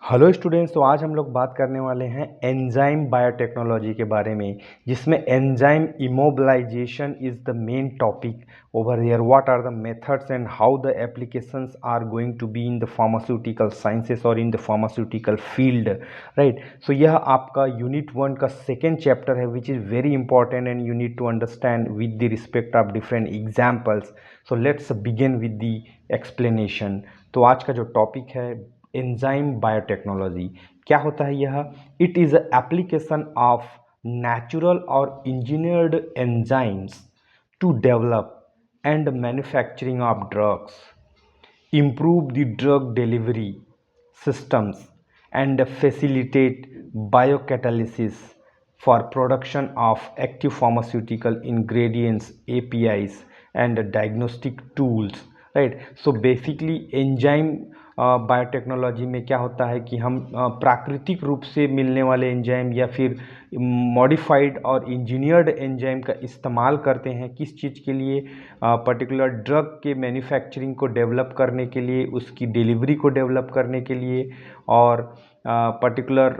Hello students. तो आज हम लोग बात करने वाले हैं एंजाइम बायोटेक्नोलॉजी के बारे में, जिसमें enzyme immobilization is the main topic over here. What are the methods and how the applications are going to be in the pharmaceutical sciences और in the pharmaceutical field, right. So यह आपका unit 1 का second chapter है, which is very important and you need to understand with the respect of different examples. So let's begin with the explanation. तो आज का जो topic है enzyme biotechnology, क्या होता है यह? It is application of natural और engineered enzymes to develop and manufacturing of drugs, improve the drug delivery systems, and facilitate biocatalysis for production of active pharmaceutical ingredients, APIs, and diagnostic tools, right? So basically enzyme biotechnology में क्या होता है कि हम प्राकृतिक रूप से मिलने वाले एंजाइम या फिर मॉडिफाइड और इंजीनियर्ड एंजाइम का इस्तेमाल करते हैं। किस चीज़ के लिए? पर्टिकुलर ड्रग के मैन्युफैक्चरिंग को डेवलप करने के लिए, उसकी डिलीवरी को डेवलप करने के लिए, और पर्टिकुलर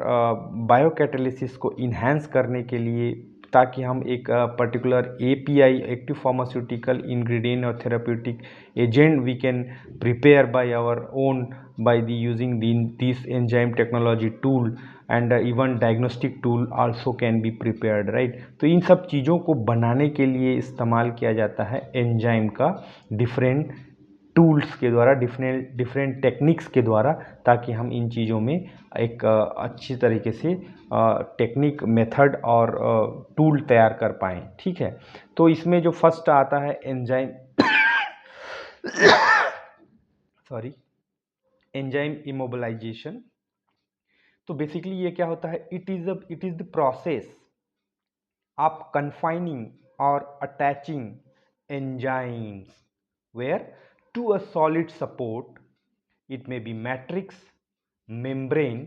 बायोकैटालिसिस को इन्हांस करने के लिए, ताकि हम एक particular API, active pharmaceutical ingredient और therapeutic agent we can prepare by our own by the using this enzyme technology tool, and even diagnostic tool also can be prepared, right? तो इन सब चीज़ों को बनाने के लिए इस्तेमाल किया जाता है एंजाइम का डिफरेंट टूल्स के द्वारा, डिफरेंट टेक्निक्स के द्वारा, ताकि हम इन चीज़ों में एक अच्छी तरीके से टेक्निक, मेथड और टूल तैयार कर पाएँ, ठीक है। तो इसमें जो फर्स्ट आता है एंजाइम सॉरी, एंजाइम इमोबिलाइजेशन। तो बेसिकली ये क्या होता है? It is the process of confining और attaching enzymes where to a solid support, it may be matrix, membrane,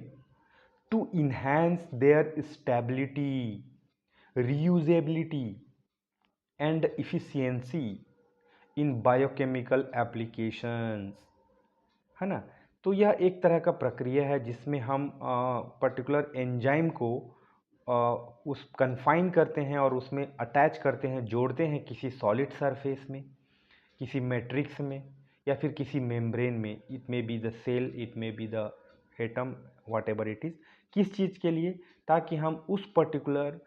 to enhance their stability, reusability, and efficiency in biochemical applications, है ना। तो यह एक तरह का प्रक्रिया है जिसमें हम पर्टिकुलर एंजाइम को उस कन्फाइन करते हैं और उसमें अटैच करते हैं, जोड़ते हैं किसी सॉलिड सरफेस में, किसी मैट्रिक्स में, या फिर किसी मेम्ब्रेन में। It may be the cell, it may be the atom, whatever it is. किस चीज़ के लिए? ताकि हम उस पर्टिकुलर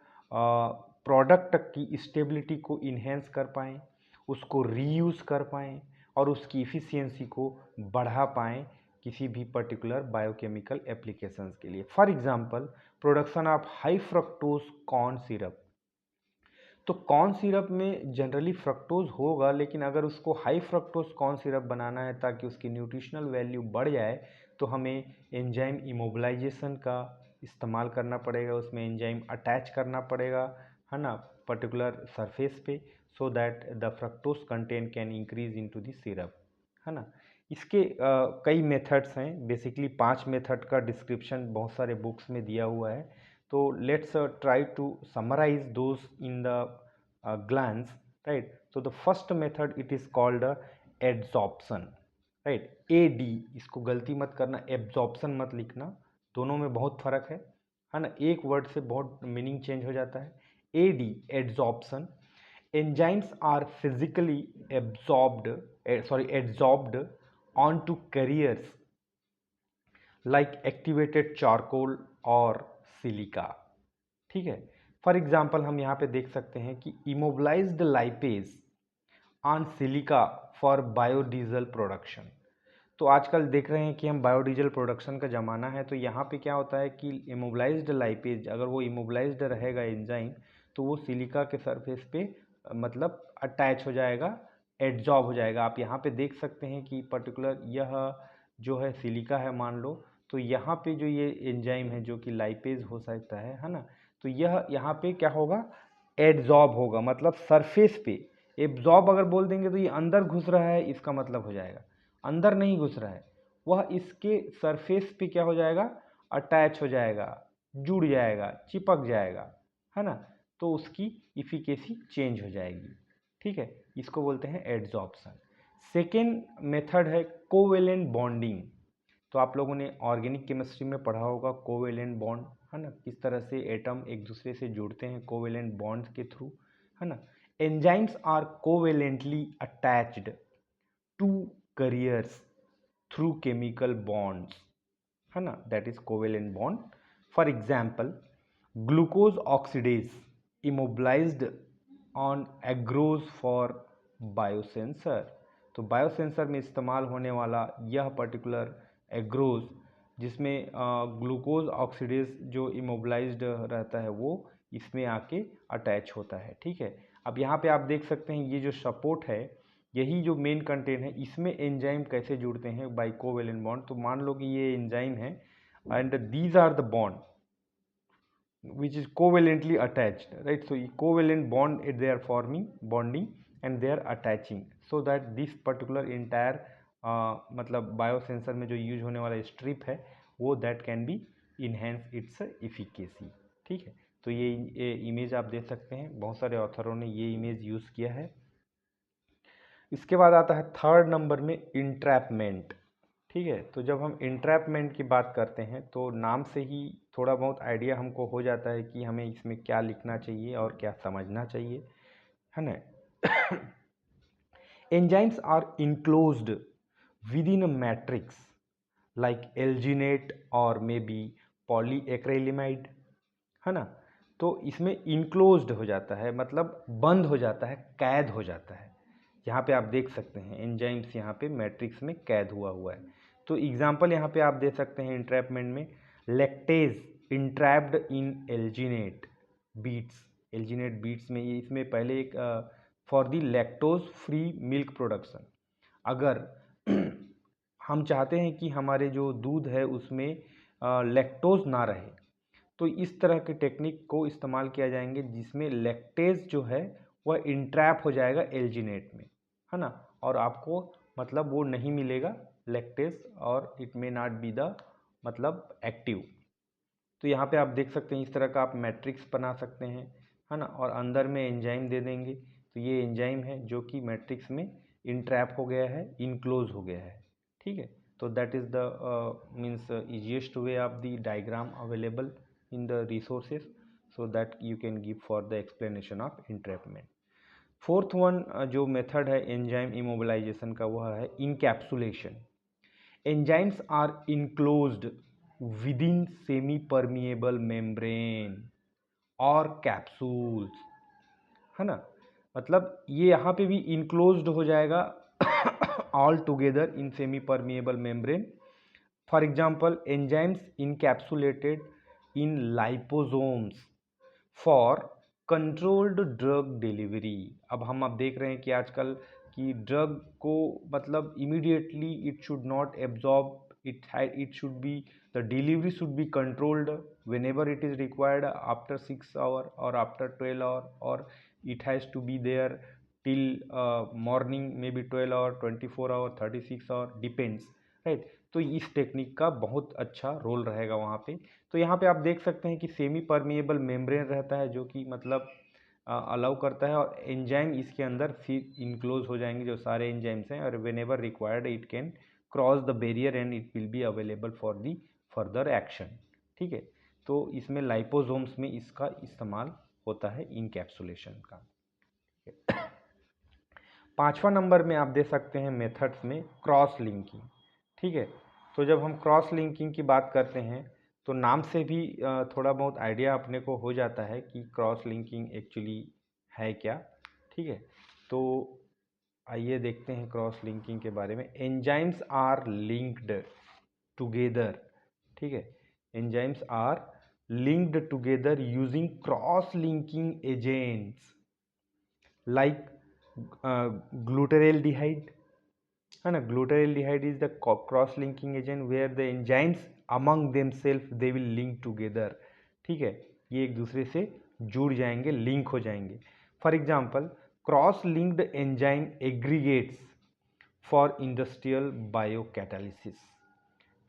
प्रोडक्ट की स्टेबिलिटी को इन्हेंस कर पाएँ, उसको रीयूज़ कर पाएँ और उसकी इफ़िशियंसी को बढ़ा पाएँ किसी भी पर्टिकुलर बायोकेमिकल एप्लीकेशंस के लिए। For example, production of high fructose corn syrup. तो कॉर्न सिरप में जनरली फ्रक्टोज होगा, लेकिन अगर उसको हाई फ्रक्टोज कॉर्न सिरप बनाना है ताकि उसकी न्यूट्रिशनल वैल्यू बढ़ जाए, तो हमें एंजाइम इमोबिलाइजेशन का इस्तेमाल करना पड़ेगा, उसमें एंजाइम अटैच करना पड़ेगा, है ना, पर्टिकुलर सरफेस पे, so that the fructose content can increase into the syrup, है ना। इसके कई मेथड्स हैं। बेसिकली 5 मेथड का डिस्क्रिप्शन बहुत सारे बुक्स में दिया हुआ है। तो let's try to summarize those in the glance, right? So the first method, it is called adsorption, right? AD, इसको गलती मत करना, एब्जॉर्प्शन मत लिखना, दोनों में बहुत फर्क है ना। एक वर्ड से बहुत मीनिंग चेंज हो जाता है। AD, adsorption. Enzymes are physically adsorbed onto carriers like activated charcoal और सिलिका, ठीक है। फॉर एग्जाम्पल हम यहाँ पे देख सकते हैं कि immobilised lipase on silica for biodiesel production. तो आजकल देख रहे हैं कि हम बायोडीजल प्रोडक्शन का ज़माना है, तो यहाँ पे क्या होता है कि इमोबिलाइज्ड लाइपेज, अगर वो इमोबिलाइज्ड रहेगा एंजाइम, तो वो सिलिका के सरफेस पे मतलब अटैच हो जाएगा, एड्जॉर्ब हो जाएगा। आप यहाँ पे देख सकते हैं कि पर्टिकुलर यह जो है सिलिका है मान लो, तो यहाँ पे जो ये एंजाइम है जो कि लाइपेज हो सकता है ना, तो यह यहाँ पे क्या होगा? एड्जॉर्ब होगा, मतलब सरफेस पे। एब्जॉर्ब अगर बोल देंगे तो ये अंदर घुस रहा है, इसका मतलब हो जाएगा। अंदर नहीं घुस रहा है, वह इसके सरफेस पे क्या हो जाएगा? अटैच हो जाएगा, जुड़ जाएगा, चिपक जाएगा, है ना। तो उसकी इफिकेसी चेंज हो जाएगी, ठीक है। इसको बोलते हैं एड्जॉर्प्शन। सेकेंड मेथड है कोवेलेंट बॉन्डिंग। तो आप लोगों ने ऑर्गेनिक केमिस्ट्री में पढ़ा होगा कोवेलेंट बॉन्ड, है ना, किस तरह से एटम एक दूसरे से जुड़ते हैं कोवेलेंट बॉन्ड्स के थ्रू, है ना। Enzymes are covalently attached to carriers through chemical bonds, है ना, that is covalent bond. For example glucose oxidase immobilised on agarose for biosensor. तो बायोसेंसर में इस्तेमाल होने वाला यह पर्टिकुलर एग्रोज जिसमें ग्लूकोज ऑक्सीडेज जो इमोबिलाइज्ड रहता है वो इसमें आके अटैच होता है, ठीक है। अब यहाँ पे आप देख सकते हैं ये जो सपोर्ट है यही जो मेन कंटेंट है, इसमें एंजाइम कैसे जुड़ते हैं बाय कोवेलेंट बॉन्ड। तो मान लो कि ये एंजाइम है and these are the bond which is covalently attached, right? So covalent bond they are forming bonding and they are attaching so that this particular entire मतलब biosensor में जो use होने वाला स्ट्रिप है वो that can be enhance it's efficacy, ठीक है। तो ये इमेज आप देख सकते हैं, बहुत सारे ऑथरों ने ये इमेज यूज़ किया है। इसके बाद आता है थर्ड नंबर में इंट्रैपमेंट, ठीक है। तो जब हम इंट्रैपमेंट की बात करते हैं तो नाम से ही थोड़ा बहुत आइडिया हमको हो जाता है कि हमें इसमें क्या लिखना चाहिए और क्या समझना चाहिए, है ना। Enzymes are enclosed within a matrix like alginate और मे बी पॉलीएक्रिलेमाइड, है ना। तो इसमें इनक्लोज्ड हो जाता है मतलब बंद हो जाता है, कैद हो जाता है। यहाँ पे आप देख सकते हैं एंजाइम्स यहाँ पे मैट्रिक्स में कैद हुआ है। तो एग्जाम्पल यहाँ पे आप दे सकते हैं इंट्रैपमेंट में, लैक्टेज इंट्रैप्ड इन एल्जिनेट बीट्स। एल्जिनेट बीट्स में ये इसमें पहले एक for the lactose free milk production, अगर हम चाहते हैं कि हमारे जो दूध है उसमें लैक्टोज ना रहे तो इस तरह के टेक्निक को इस्तेमाल किया जाएंगे जिसमें लैक्टेज जो है वह इंट्रैप हो जाएगा एल्जिनेट में, है ना, और आपको मतलब वो नहीं मिलेगा लैक्टेज और it may not be the मतलब एक्टिव। तो यहाँ पे आप देख सकते हैं इस तरह का आप मैट्रिक्स बना सकते हैं, है ना, और अंदर में एंजाइम दे देंगे। तो ये एंजाइम है जो कि मैट्रिक्स में इंट्रैप हो गया है, इनक्लोज हो गया है, ठीक है। तो that is the means easiest way of the diagram available in the resources so that you can give for the explanation of entrapment. Fourth one जो मेथड है एंजाइम इमोबिलाइजेशन का वह है encapsulation. Enzymes are enclosed within semi permeable membrane और capsules, है ना, मतलब ये यहाँ पे भी इनक्लोज्ड हो जाएगा all together in semi permeable membrane. For example enzymes encapsulated in liposomes for controlled drug delivery। अब देख रहे हैं कि आजकल कि ड्रग को मतलब immediately it should not absorb, it should be the delivery should be controlled whenever it is required after 6 hour or after 12 hour or it has to be there till morning maybe 12 hour 24 hour 36 hour depends, right. तो इस technique का बहुत अच्छा role रहेगा वहाँ पे। तो यहाँ पे आप देख सकते हैं कि सेमी परमिएबल मेम्ब्रेन रहता है जो कि मतलब अलाउ करता है और एंजाइम इसके अंदर फिर इनक्लोज हो जाएंगे जो सारे एंजाइम्स हैं और when ever required it can cross the barrier and it will be available for the further action, ठीक है। तो इसमें लाइपोसोम्स में इसका इस्तेमाल होता है इनकैप्सुलेशन का। पांचवा नंबर में आप दे सकते हैं मेथड्स में क्रॉस लिंकिंग, ठीक है। तो जब हम क्रॉस लिंकिंग की बात करते हैं तो नाम से भी थोड़ा बहुत आइडिया अपने को हो जाता है कि क्रॉस लिंकिंग एक्चुअली है क्या, ठीक है। तो आइए देखते हैं क्रॉस लिंकिंग के बारे में। एंजाइम्स आर लिंक्ड टुगेदर, ठीक है, enzymes are linked together using cross linking agents like glutaraldehyde, है ना। Glutaraldehyde is the cross linking agent where the enzymes among themself they will link together, ठीक है, ये एक दूसरे से जुड़ जाएंगे, लिंक हो जाएंगे। For example cross linked enzyme aggregates for industrial biocatalysis,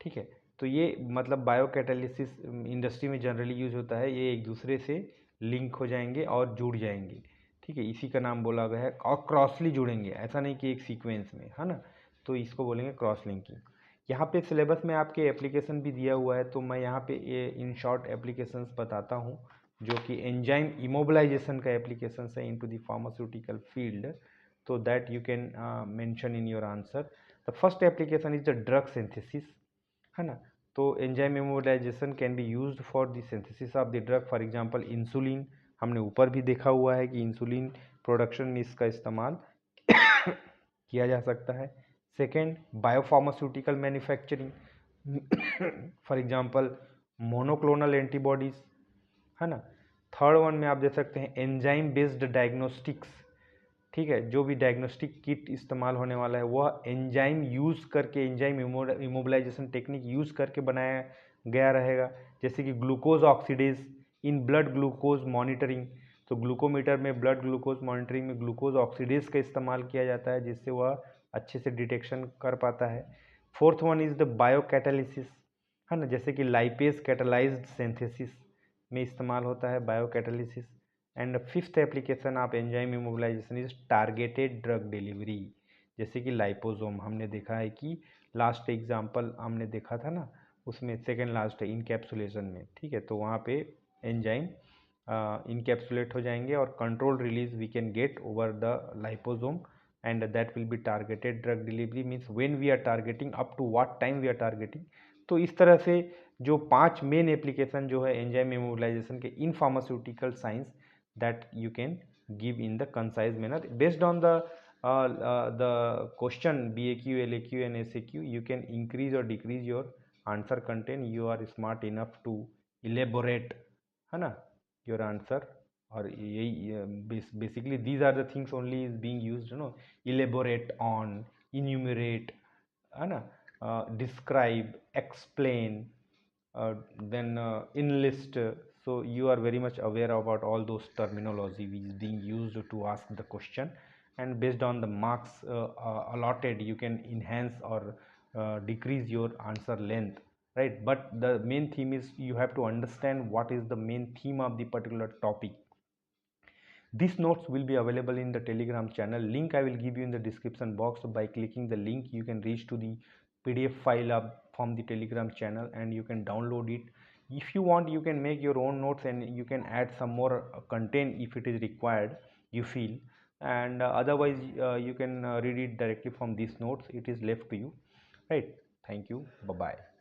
ठीक है। तो ये मतलब बायोकैटालिसिस इंडस्ट्री में जनरली यूज होता है, ये एक दूसरे से लिंक हो जाएंगे और जुड़ जाएंगे, ठीक है, इसी का नाम बोला गया है। और क्रॉसली जुड़ेंगे, ऐसा नहीं कि एक सीक्वेंस में, है ना, तो इसको बोलेंगे क्रॉस लिंकिंग। यहाँ पे सिलेबस में आपके एप्लीकेशन भी दिया हुआ है, तो मैं यहाँ पे ये इन शॉर्ट एप्लीकेशंस बताता हूँ, जो कि एंजाइम इमोबिलाइजेशन का एप्लीकेशन है इनटू द फार्मास्यूटिकल फील्ड, तो that you can mention in your answer. The first application is the drug synthesis, है ना। तो enzyme immobilisation can be used for the synthesis of the drug, for example insulin, हमने ऊपर भी देखा हुआ है कि इंसुलिन प्रोडक्शन में इसका इस्तेमाल किया जा सकता है। Second, biopharmaceutical manufacturing, for example monoclonal antibodies, है ना। थर्ड वन में आप देख सकते हैं एंजाइम बेस्ड डायग्नोस्टिक्स, ठीक है, जो भी डायग्नोस्टिक किट इस्तेमाल होने वाला है वह एंजाइम यूज़ करके, एंजाइम इमोबिलाइजेशन टेक्निक यूज़ करके बनाया गया रहेगा, जैसे कि glucose oxidase in blood glucose monitoring, तो ग्लूकोमीटर में ब्लड ग्लूकोज मॉनिटरिंग में ग्लूकोज ऑक्सीडेज का इस्तेमाल किया जाता है, जिससे वह अच्छे से डिटेक्शन कर पाता है। फोर्थ वन इज़ द बायोकैटालिसिस, है ना, जैसे कि लाइपेज कैटालाइज्ड सिंथेसिस में इस्तेमाल होता है biocatalysis. And fifth application of enzyme immobilization is targeted drug delivery, जैसे कि लाइपोसोम, हमने देखा है कि लास्ट एग्जाम्पल हमने देखा था ना, उसमें सेकेंड लास्ट है इनकैप्सुलेशन में, ठीक है, तो वहाँ पे एंजाइम इनकैप्सुलेट हो जाएंगे और control release we can get over the liposome, and that will be targeted drug delivery, means when we are targeting, up to what time we are targeting. तो इस तरह से जो 5 मेन एप्लीकेशन जो है एंजाइम इमोबिलाइजेशन के in pharmaceutical science, that you can give in the concise manner based on the question BAQ, LAQ and SAQ. You can increase or decrease your answer content. You are smart enough to elaborate, है ना, your answer, और यही basically these are the things only is being used, you know, elaborate on, enumerate, है ना, describe, explain, then enlist. So you are very much aware about all those terminology which is being used to ask the question, and based on the marks allotted you can enhance or decrease your answer length, right? But the main theme is you have to understand what is the main theme of the particular topic. These notes will be available in the Telegram channel. Link I will give you in the description box. So by clicking the link, you can reach to the PDF file up from the Telegram channel and you can download it. If you want, you can make your own notes and you can add some more content if it is required, you feel. And otherwise, you can read it directly from these notes. It is left to you, right? Thank you. Bye bye.